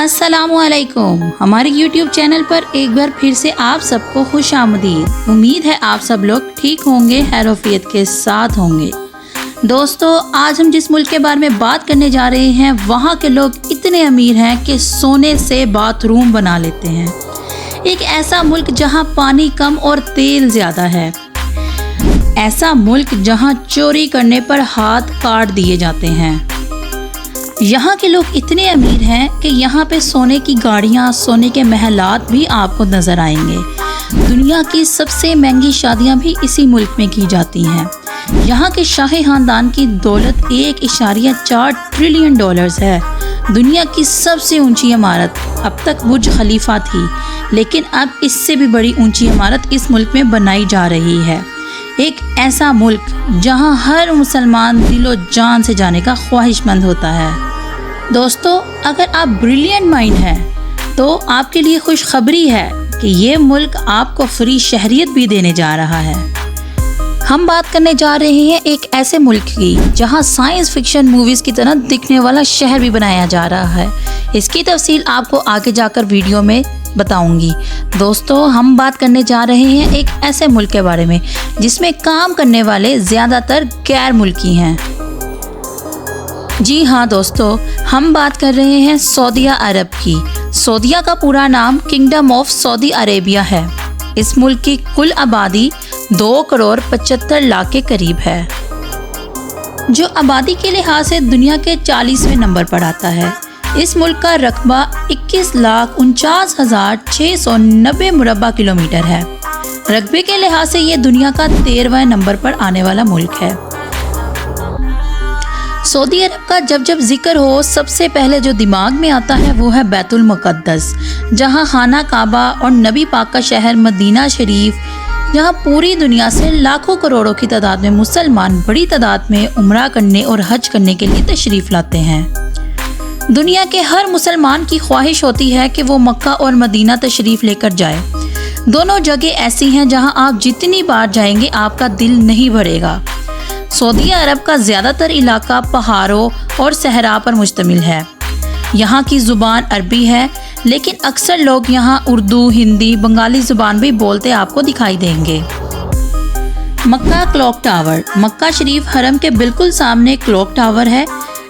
अस्सलामुअलैकुम। हमारे YouTube channel पर एक बार फिर से आप सबको खुश आमदीद। उम्मीद है आप सब लोग ठीक होंगे, हैरोफियत के साथ होंगे। दोस्तों, आज हम जिस मुल्क के बारे में बात करने जा रहे हैं, वहाँ के लोग इतने अमीर हैं कि सोने से बाथरूम बना लेते हैं। एक ऐसा मुल्क जहाँ पानी कम और तेल ज़्यादा है। ऐसा मुल्क जहाँ चोरी करने पर हाथ काट दिए जाते हैं। यहाँ के लोग इतने अमीर हैं कि यहाँ पे सोने की गाड़ियाँ, सोने के महलात भी आपको नज़र आएंगे। दुनिया की सबसे महंगी शादियाँ भी इसी मुल्क में की जाती हैं। यहाँ के शाही ख़ानदान की दौलत 1.4 ट्रिलियन डॉलर्स है। दुनिया की सबसे ऊंची इमारत अब तक बुर्ज खलीफा थी, लेकिन अब इससे भी बड़ी ऊंची इमारत इस मुल्क में बनाई जा रही है। एक ऐसा मुल्क जहाँ हर मुसलमान दिलो जान से जाने का ख्वाहिशमंद होता है। दोस्तों, अगर आप ब्रिलियंट माइंड हैं तो आपके लिए खुशखबरी है कि ये मुल्क आपको फ्री शहरियत भी देने जा रहा है। हम बात करने जा रहे हैं एक ऐसे मुल्क की जहां साइंस फिक्शन मूवीज़ की तरह दिखने वाला शहर भी बनाया जा रहा है। इसकी तफसील आपको आगे जाकर वीडियो में बताऊंगी। दोस्तों, हम बात करने जा रहे हैं एक ऐसे मुल्क के बारे में जिसमें काम करने वाले ज़्यादातर गैर मुल्की हैं। जी हाँ दोस्तों, हम बात कर रहे हैं सऊदीया अरब की। सऊदीया का पूरा नाम किंगडम ऑफ सऊदी अरेबिया है। इस मुल्क की कुल आबादी 2 करोड़ 75 लाख के करीब है, जो आबादी के लिहाज से दुनिया के 40वें नंबर पर आता है। इस मुल्क का रकबा 21,49,690 मुरब्बा किलोमीटर है। रकबे के लिहाज से ये दुनिया का 13वें नंबर पर आने वाला मुल्क है। सऊदी अरब का जब जिक्र हो, सबसे पहले जो दिमाग में आता है वो है बैतुल मुक़द्दस, जहाँ खाना काबा और नबी पाक का शहर मदीना शरीफ, जहाँ पूरी दुनिया से लाखों करोड़ों की तादाद में मुसलमान बड़ी तादाद में उम्रा करने और हज करने के लिए तशरीफ़ लाते हैं। दुनिया के हर मुसलमान की ख्वाहिश होती है कि वो मक्का और मदीना तशरीफ़ लेकर जाए। दोनों जगह ऐसी हैं जहाँ आप जितनी बार जाएंगे आपका दिल नहीं भरेगा। सऊदी अरब का ज़्यादातर इलाका पहाड़ों और सहरा पर मुश्तमिल है। यहाँ की ज़ुबान अरबी है, लेकिन अक्सर लोग यहाँ उर्दू, हिंदी, बंगाली ज़ुबान भी बोलते आपको दिखाई देंगे। मक्का क्लॉक टावर। मक्का शरीफ हरम के बिल्कुल सामने क्लॉक टावर है।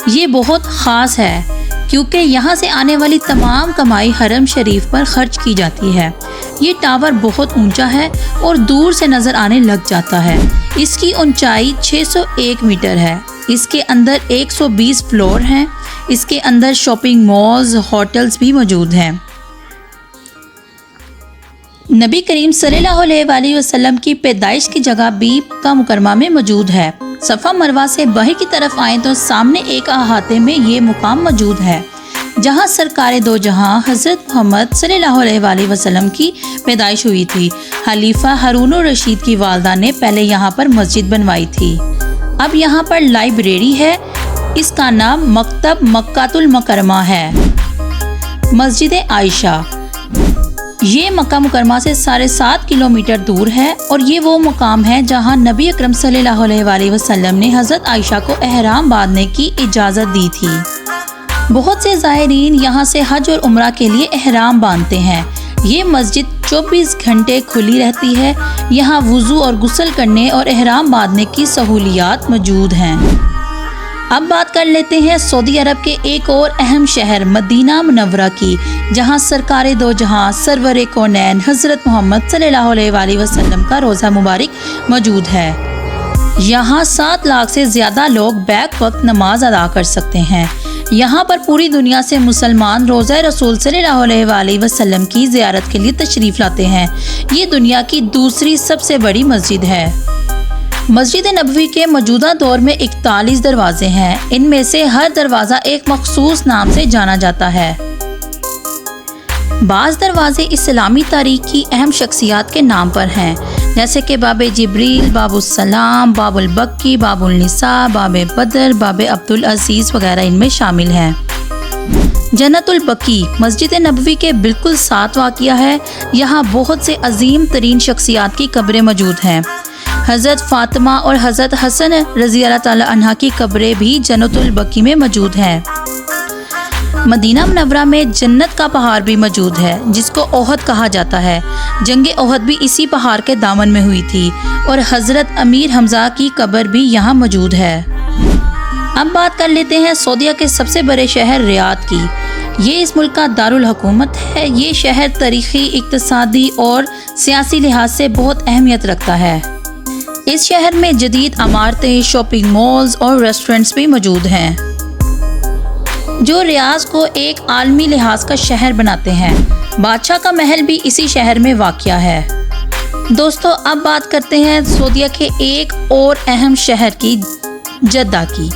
ये बहुत ख़ास है क्योंकि यहाँ से आने वाली तमाम कमाई हरम शरीफ पर खर्च की जाती है। ये टावर बहुत ऊंचा है और दूर से नज़र आने लग जाता है। इसकी ऊंचाई 601 मीटर है। इसके अंदर 120 फ्लोर हैं। इसके अंदर शॉपिंग मॉल्स, होटल्स भी मौजूद हैं। नबी करीम सल्लल्लाहु अलैहि वसल्लम की पैदाइश की जगह भी मक्का मुकरमा में मौजूद है। सफ़ा मरवा से बाहर की तरफ आए तो सामने एक अहाते में ये मुकाम मौजूद है जहाँ सरकारे दो जहाँ हज़रत मोहम्मद सल्लल्लाहु अलैहि वसल्लम की पैदाइश हुई थी। खलीफा हारून रशीद की वालदा ने पहले यहाँ पर मस्जिद बनवाई थी। अब यहाँ पर लाइब्रेरी है। इसका नाम मकतब मक्कातुल मुकरमा है। मस्जिद आयशा, ये मक्का मुकरमा से 7.5 किलोमीटर दूर है और ये वो मुकाम है जहाँ नबी अकरम सल्लल्लाहु अलैहि वसल्लम ने हज़रत आयशा को एहराम बांधने की इजाज़त दी थी। बहुत से ज़ायरीन यहाँ से हज और उम्रा के लिए एहराम बांधते हैं। ये मस्जिद 24 घंटे खुली रहती है। यहाँ वुज़ू और गुस्ल करने और एहराम बांधने की सहूलियात मौजूद हैं। अब बात कर लेते हैं सऊदी अरब के एक और अहम शहर मदीना मुनव्वरा की, जहाँ सरकारे दो जहाँ सरवर कौनैन हज़रत मोहम्मद सल्लल्लाहु अलैहि वसल्लम का रोज़ा मुबारक मौजूद है। यहाँ 7 लाख से ज़्यादा लोग बैक वक्त नमाज अदा कर सकते हैं। यहाँ पर पूरी दुनिया से मुसलमान रोज़ा रसूल सल्लल्लाहु अलैहि वसल्लम की ज़ियारत के लिए तशरीफ़ लाते हैं। ये दुनिया की दूसरी सबसे बड़ी मस्जिद है। मस्जिद नबवी के मौजूदा दौर में 41 दरवाजे हैं। इनमें से हर दरवाज़ा एक मखसूस नाम से जाना जाता है। बाज़ दरवाजे इस्लामी तारीख की अहम शख्सियात के नाम पर हैं, जैसे कि बाबे जिब्रील, बाबुस्सलाम, बाबुल बक्की, बाबुल निसा, बाबे बदर, बाबे अब्दुल अजीज़ वगैरह इनमें शामिल हैं। जन्नतुल बकी मस्जिद नबवी के बिल्कुल साथ वाक़िया है। यहाँ बहुत से अजीम तरीन शख्सियात की कब्रें मौजूद हैं। हज़रत फ़ातिमा और हज़रत हसन रज़ी अल्लाह ताला अन्हा की कब्रें भी जन्नतुल बकी में मौजूद हैं। मदीना मुनव्वरा में जन्नत का पहाड़ भी मौजूद है जिसको ओहद कहा जाता है। जंग ओहद भी इसी पहाड़ के दामन में हुई थी और हजरत अमीर हमजा की कब्र भी यहाँ मौजूद है। अब बात कर लेते हैं सऊदीया के सबसे बड़े शहर रियाद की। ये इस मुल्क का दारुल हुकूमत है। ये शहर तारीखी, इक्तिसादी और सियासी लिहाज से बहुत अहमियत रखता है। इस शहर में जदीद इमारतें, शॉपिंग मॉल्स और रेस्टोरेंट्स भी मौजूद हैं जो रियाद को एक आलमी लिहाज का शहर बनाते हैं। बादशाह का महल भी इसी शहर में वाक़या है। दोस्तों, अब बात करते हैं सऊदीया के एक और अहम शहर की, जद्दा की।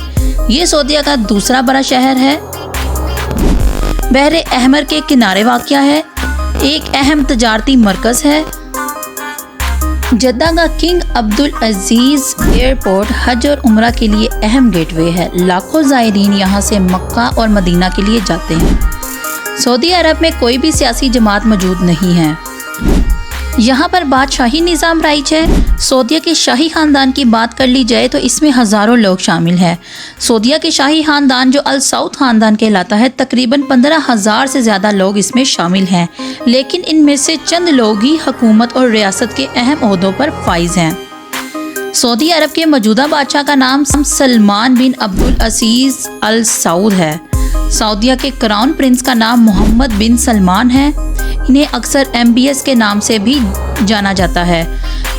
ये सऊदीया का दूसरा बड़ा शहर है। बहरे अहमर के किनारे वाक़या है। एक अहम तजारती मरकज़ है। जद्दा का किंग अब्दुल अजीज़ एयरपोर्ट हज और उम्रा के लिए अहम गेटवे है। लाखों ज़ायरीन यहाँ से मक्का और मदीना के लिए जाते हैं। सऊदी अरब में कोई भी सियासी जमात मौजूद नहीं है। यहाँ पर बादशाही निज़ाम राइज है। सऊदीया के शाही ख़ानदान की बात कर ली जाए तो इसमें हज़ारों लोग शामिल हैं। सऊदीया के शाही ख़ानदान जो अल सऊद ख़ानदान कहलाता है, तकरीबन 15,000 से ज़्यादा लोग इसमें शामिल हैं, लेकिन इनमें से चंद लोग ही हुकूमत और रियासत के अहम ओहदों पर फाइज हैं। सऊदी अरब के मौजूदा बादशाह का नाम सलमान बिन अब्दुल अजीज़ अल सऊद है। सऊदीया के क्राउन प्रिंस का नाम मोहम्मद बिन सलमान है। इन्हें अक्सर MBS के नाम से भी जाना जाता है।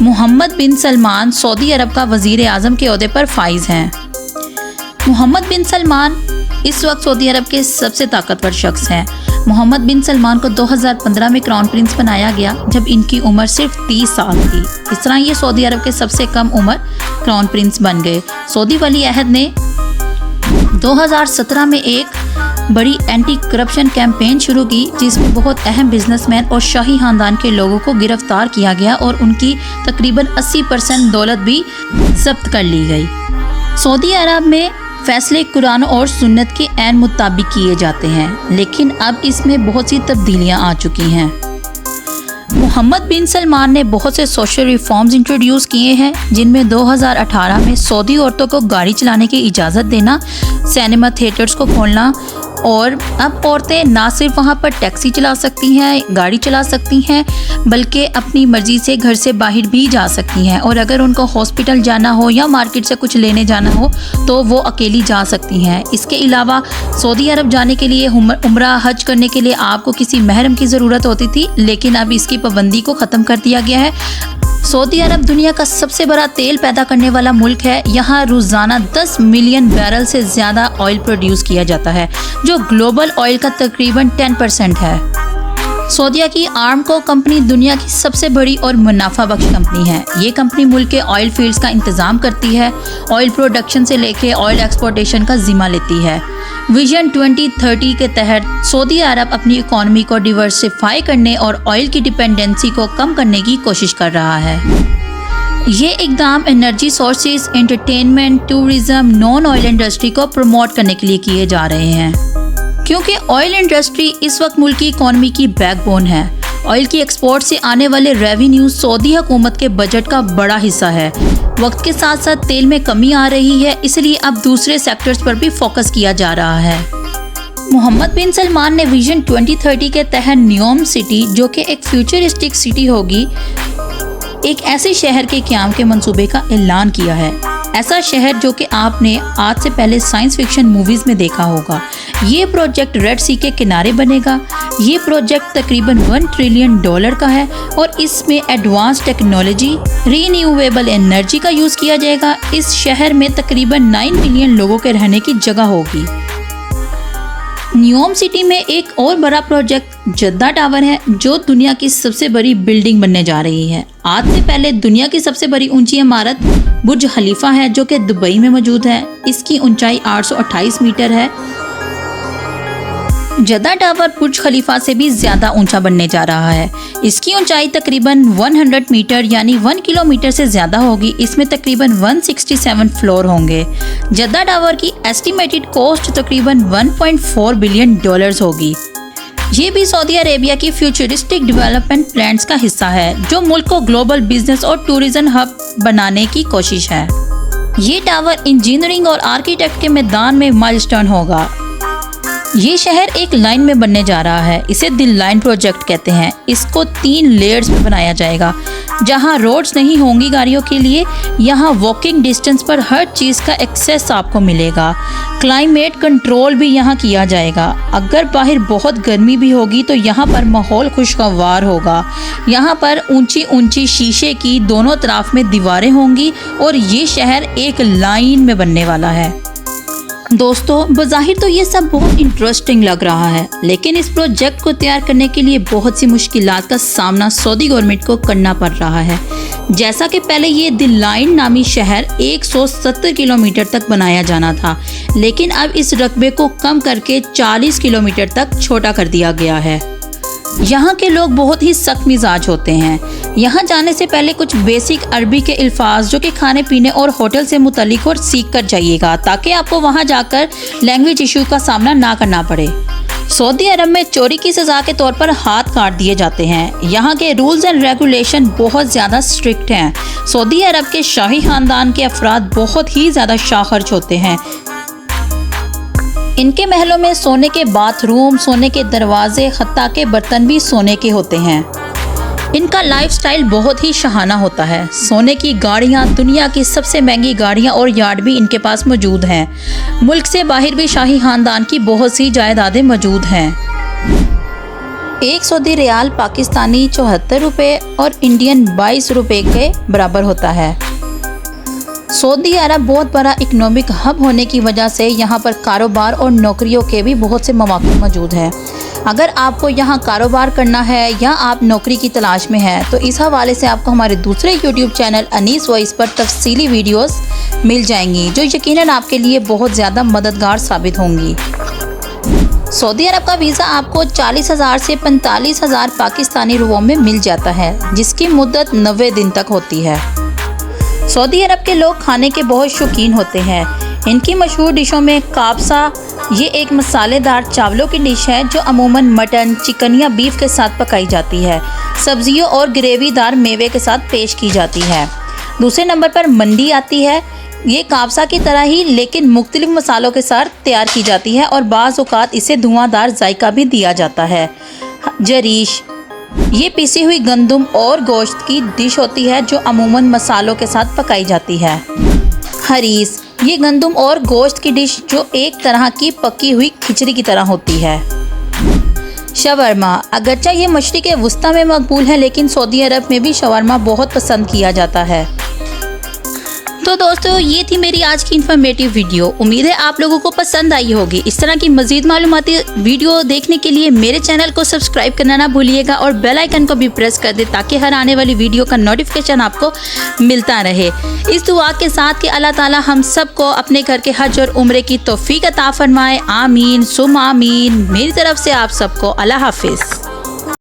मोहम्मद बिन सलमान सऊदी अरब का वज़ीर आज़म के ओहदे पर फाइज हैं। मोहम्मद बिन सलमान इस वक्त सऊदी अरब के सबसे ताकतवर शख्स हैं। मोहम्मद बिन सलमान को 2015 में क्राउन प्रिंस बनाया गया जब इनकी उम्र सिर्फ 30 साल थी। इस तरह ये सऊदी अरब के सबसे कम उम्र क्राउन प्रिंस बन गए। सऊदी वली अहद ने 2017 में एक बड़ी एंटी करप्शन कैंपेन शुरू की जिसमें बहुत अहम बिजनेसमैन और शाही खानदान के लोगों को गिरफ्तार किया गया और उनकी तकरीबन 80% दौलत भी जब्त कर ली गई। सऊदी अरब में फैसले कुरान और सुन्नत के ऐन मुताबिक किए जाते हैं, लेकिन अब इसमें बहुत सी तब्दीलियां आ चुकी हैं। मोहम्मद बिन सलमान ने बहुत से सोशल रिफॉर्म्स इंट्रोड्यूस किए हैं, जिनमें 2018 में सऊदी औरतों को गाड़ी चलाने की इजाज़त देना, सिनेमा थिएटर्स को खोलना और अब औरतें ना सिर्फ वहाँ पर टैक्सी चला सकती हैं, गाड़ी चला सकती हैं, बल्कि अपनी मर्ज़ी से घर से बाहर भी जा सकती हैं और अगर उनको हॉस्पिटल जाना हो या मार्केट से कुछ लेने जाना हो तो वो अकेली जा सकती हैं। इसके अलावा सऊदी अरब जाने के लिए उम्रा हज करने के लिए आपको किसी महरम की ज़रूरत होती थी, लेकिन अब इसकी पाबंदी को ख़त्म कर दिया गया है। सऊदी अरब दुनिया का सबसे बड़ा तेल पैदा करने वाला मुल्क है। यहाँ रोज़ाना 10 मिलियन बैरल से ज़्यादा ऑयल प्रोड्यूस किया जाता है, जो ग्लोबल ऑयल का तकरीबन 10% है। सऊदीया की आर्मको कंपनी दुनिया की सबसे बड़ी और मुनाफा बख्श कंपनी है। ये कंपनी मुल्क के ऑयल फील्ड्स का इंतज़ाम करती है, ऑयल प्रोडक्शन से लेकर ऑयल एक्सपोर्टेशन का जिम्मा लेती है। विजन 2030 के तहत सऊदी अरब अपनी इकॉनमी को डिवर्सिफाई करने और ऑयल की डिपेंडेंसी को कम करने की कोशिश कर रहा है। ये इकदाम energy sources, entertainment, tourism, non oil industry को प्रमोट करने के लिए किए जा रहे हैं, क्योंकि ऑयल इंडस्ट्री इस वक्त मुल्क की इकॉनमी की बैकबोन है। ऑयल की एक्सपोर्ट से आने वाले रेवेन्यू सऊदी हुकूमत के बजट का बड़ा हिस्सा है। वक्त के साथ साथ तेल में कमी आ रही है, इसलिए अब दूसरे सेक्टर्स पर भी फोकस किया जा रहा है। मोहम्मद बिन सलमान ने विजन 2030 के तहत न्योम सिटी, जो कि एक फ्यूचरिस्टिक सिटी होगी, एक ऐसे शहर के क़याम के मंसूबे का ऐलान किया है। ऐसा शहर जो कि आपने आज से पहले साइंस फिक्शन मूवीज़ में देखा होगा। ये प्रोजेक्ट रेड सी के किनारे बनेगा। ये प्रोजेक्ट तकरीबन $1 ट्रिलियन का है और इसमें एडवांस टेक्नोलॉजी, रीन्यूएबल एनर्जी का यूज़ किया जाएगा। इस शहर में तकरीबन 9 मिलियन लोगों के रहने की जगह होगी। न्योम सिटी में एक और बड़ा प्रोजेक्ट जद्दा टावर है, जो दुनिया की सबसे बड़ी बिल्डिंग बनने जा रही है। आज से पहले दुनिया की सबसे बड़ी ऊंची इमारत बुर्ज खलीफा है, जो कि दुबई में मौजूद है। इसकी ऊंचाई 828 मीटर है। जद्दा टावर बुर्ज खलीफा से भी ज़्यादा ऊंचा बनने जा रहा है। इसकी ऊंचाई तकरीबन 100 मीटर यानी 1 किलोमीटर से ज़्यादा होगी। इसमें तकरीबन 167 फ्लोर होंगे। जद्दा टावर की एस्टिमेटेड कॉस्ट तकरीबन $1.4 बिलियन होगी। ये भी सऊदी अरेबिया की फ्यूचरिस्टिक डेवलपमेंट प्लान्स का हिस्सा है, जो मुल्क को ग्लोबल बिजनेस और टूरिज्म हब बनाने की कोशिश है। ये टावर इंजीनियरिंग और आर्किटेक्ट के मैदान में माइलस्टोन होगा। یہ شہر ایک لائن میں بننے جا رہا ہے. اسے دل لائن پروجیکٹ کہتے ہیں. اس کو 3 لیئرز میں بنایا جائے گا. جہاں روڈز نہیں ہوں گی گاڑیوں کے لیے، یہاں واکنگ ڈسٹینس پر ہر چیز کا ایکسیس آپ کو ملے گا. کلائمیٹ کنٹرول بھی یہاں کیا جائے گا. اگر باہر بہت گرمی بھی ہوگی تو یہاں پر ماحول خوشگوار ہوگا. یہاں پر اونچی اونچی شیشے کی دونوں طرف میں دیواریں ہوں گی اور یہ شہر ایک لائن میں بننے والا ہے. دوستو، بظاہر تو یہ سب بہت انٹرسٹنگ لگ رہا ہے، لیکن اس پروجیکٹ کو تیار کرنے کے لیے بہت سی مشکلات کا سامنا سعودی گورنمنٹ کو کرنا پڑ رہا ہے. جیسا کہ پہلے یہ دل لائن نامی شہر 170 کلومیٹر تک بنایا جانا تھا، لیکن اب اس رقبے کو کم کر کے 40 کلومیٹر تک چھوٹا کر دیا گیا ہے. یہاں کے لوگ بہت ہی سخت مزاج ہوتے ہیں. یہاں جانے سے پہلے کچھ بیسک عربی کے الفاظ جو کہ کھانے پینے اور ہوٹل سے متعلق اور سیکھ کر جائیے گا، تاکہ آپ کو وہاں جا کر لینگویج ایشو کا سامنا نہ کرنا پڑے. سعودی عرب میں چوری کی سزا کے طور پر ہاتھ کاٹ دیے جاتے ہیں. یہاں کے رولز اینڈ ریگولیشن بہت زیادہ اسٹرکٹ ہیں. سعودی عرب کے شاہی خاندان کے افراد بہت ہی زیادہ شاہ خرچ ہوتے ہیں. ان کے محلوں میں سونے کے باتھ روم، سونے کے دروازے، حتیٰ کہ برتن بھی سونے کے ہوتے ہیں. ان کا لائف سٹائل بہت ہی شاہانہ ہوتا ہے. سونے کی گاڑیاں، دنیا کی سب سے مہنگی گاڑیاں اور یارڈ بھی ان کے پاس موجود ہیں. ملک سے باہر بھی شاہی خاندان کی بہت سی جائیدادیں موجود ہیں. 1 سعودی ریال پاکستانی 74 روپے اور انڈین 22 روپے کے برابر ہوتا ہے. سعودی عرب بہت بڑا اکنامک ہب ہونے کی وجہ سے یہاں پر کاروبار اور نوکریوں کے بھی بہت سے مواقع موجود ہیں. اگر آپ کو یہاں کاروبار کرنا ہے یا آپ نوکری کی تلاش میں ہیں تو اس حوالے سے آپ کو ہمارے دوسرے یوٹیوب چینل انیس وائس پر تفصیلی ویڈیوز مل جائیں گی، جو یقیناً آپ کے لیے بہت زیادہ مددگار ثابت ہوں گی. سعودی عرب کا ویزا آپ کو 40,000 سے 45,000 پاکستانی روپوں میں مل جاتا ہے، جس کی مدت 90 دن تک ہوتی ہے. سعودی عرب کے لوگ کھانے کے بہت شوقین ہوتے ہیں. ان کی مشہور ڈشوں میں کابسا، یہ ایک مسالے دار چاولوں کی ڈش ہے جو عموماً مٹن، چکن یا بیف کے ساتھ پکائی جاتی ہے. سبزیوں اور گریوی دار میوے کے ساتھ پیش کی جاتی ہے. دوسرے نمبر پر منڈی آتی ہے. یہ کابسا کی طرح ہی لیکن مختلف مسالوں کے ساتھ تیار کی جاتی ہے اور بعض اوقات اسے دھواں دار ذائقہ بھی دیا جاتا ہے. جریش، یہ پیسی ہوئی گندم اور گوشت کی ڈش ہوتی ہے جو عموماً مسالوں کے ساتھ پکائی جاتی ہے. حریص، یہ گندم اور گوشت کی ڈش جو ایک طرح کی پکی ہوئی کھچڑی کی طرح ہوتی ہے. شاورما، اگرچہ یہ مشرق وسطیٰ میں مقبول ہے لیکن سعودی عرب میں بھی شاورما بہت پسند کیا جاتا ہے. تو دوستو، یہ تھی میری آج کی انفارمیٹیو ویڈیو. امید ہے آپ لوگوں کو پسند آئی ہوگی. اس طرح کی مزید معلوماتی ویڈیو دیکھنے کے لیے میرے چینل کو سبسکرائب کرنا نہ بھولیے گا اور بیل آئیکن کو بھی پریس کر دیں تاکہ ہر آنے والی ویڈیو کا نوٹیفیکیشن آپ کو ملتا رہے. اس دعا کے ساتھ کہ اللہ تعالی ہم سب کو اپنے گھر کے حج اور عمرے کی توفیق عطا فرمائے. آمین ثم آمین. میری طرف سے آپ سب کو اللہ حافظ.